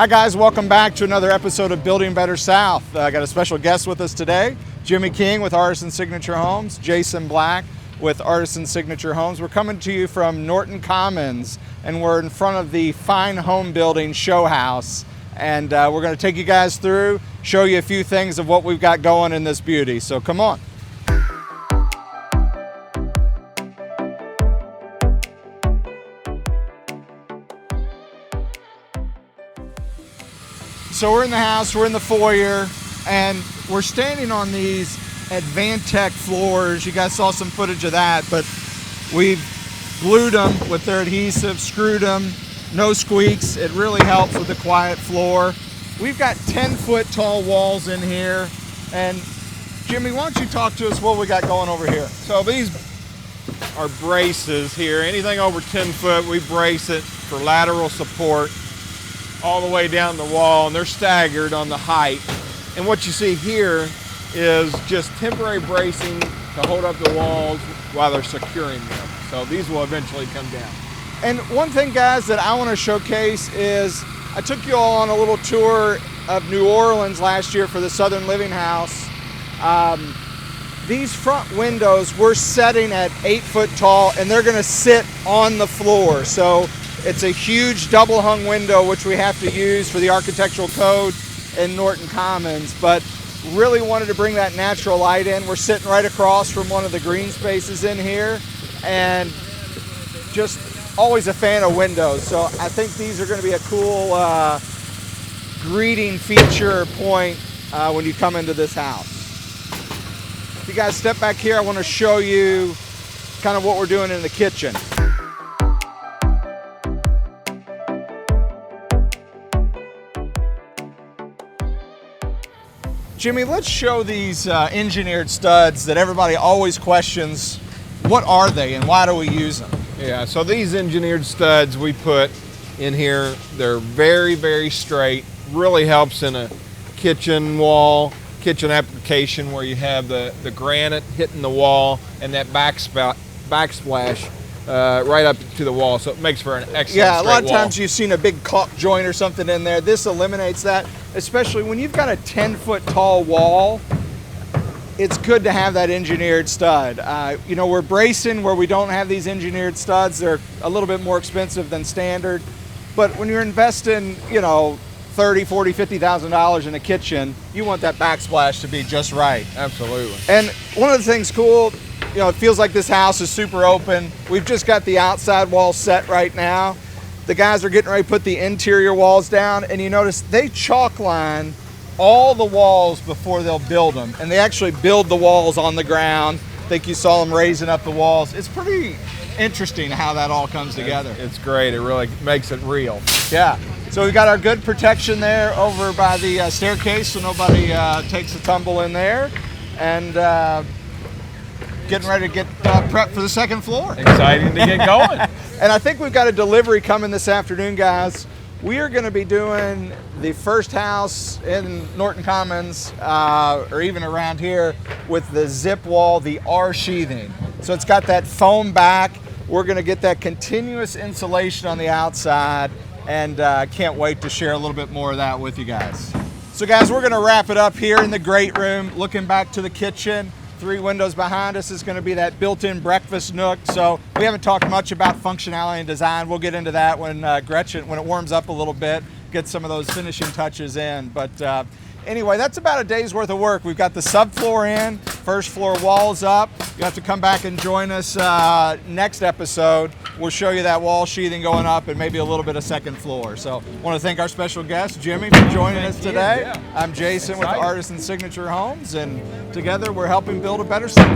Hi guys, welcome back to another episode of Building Better South. I got a special guest with us today, Jimmy King with Artisan Signature Homes, Jason Black with Artisan Signature Homes. We're coming to you from Norton Commons, and we're in front of the Fine Homebuilding show house. And we're going to take you guys through, show you a few things of what we've got going in this beauty. So come on. So we're in the house, we're in the foyer, and we're standing on these Advantech floors. You guys saw some footage of that, but we've glued them with their adhesive, screwed them, no squeaks. It really helps with the quiet floor. We've got 10-foot tall walls in here. And Jimmy, why don't you talk to us what we got going over here? So these are braces here. Anything over 10 foot, we brace it for lateral support all the way down the wall, and they're staggered on the height. And what you see here is just temporary bracing to hold up the walls while they're securing them. So these will eventually come down. And one thing, guys, that I want to showcase is I took you all on a little tour of New Orleans last year for the Southern Living House. These front windows we're setting at 8 foot tall, and they're going to sit on the floor. So it's a huge double hung window, which we have to use for the architectural code in Norton Commons, but really wanted to bring that natural light in. We're sitting right across from one of the green spaces in here, and just always a fan of windows. So I think these are going to be a cool greeting feature point when you come into this house. If you guys step back here, I want to show you kind of what we're doing in the kitchen. Jimmy, let's show these engineered studs that everybody always questions. What are they and why do we use them? Yeah, so these engineered studs we put in here, they're very, very straight. Really helps in a kitchen wall, kitchen application where you have the granite hitting the wall and that backsplash right up to the wall. So it makes for an excellent straight wall. Yeah, a lot of times you've seen a big caulk joint or something in there. This eliminates that, especially when you've got a 10-foot tall wall. It's good to have that engineered stud. You know, we're bracing where we don't have these engineered studs. They're a little bit more expensive than standard. But when you're investing, you know, $30,000, $40,000, $50,000 in a kitchen, you want that backsplash to be just right. Absolutely. And one of the things cool, you know, it feels like this house is super open. We've just got the outside wall set right now. The guys are getting ready to put the interior walls down, and you notice they chalk line all the walls before they'll build them. And they actually build the walls on the ground. I think you saw them raising up the walls. It's pretty interesting how that all comes together. It's great. It really makes it real. Yeah. So we've got our good protection there over by the staircase so nobody takes a tumble in there. And getting ready to get prepped for the second floor. Exciting to get going. And I think we've got a delivery coming this afternoon, guys. We are going to be doing the first house in Norton Commons, or even around here, with the zip wall, the R sheathing. So it's got that foam back. We're going to get that continuous insulation on the outside, and can't wait to share a little bit more of that with you guys. So guys, we're going to wrap it up here in the great room, looking back to the kitchen. 3 windows behind us is going to be that built-in breakfast nook. So we haven't talked much about functionality and design. We'll get into that when Gretchen, when it warms up a little bit, get some of those finishing touches in. But anyway, that's about a day's worth of work. We've got the subfloor in, first floor walls up. You have to come back and join us next episode. We'll show you that wall sheathing going up and maybe a little bit of second floor. So I want to thank our special guest, Jimmy, for joining us today. I'm Jason with Artisan Signature Homes, and together we're helping build a better city.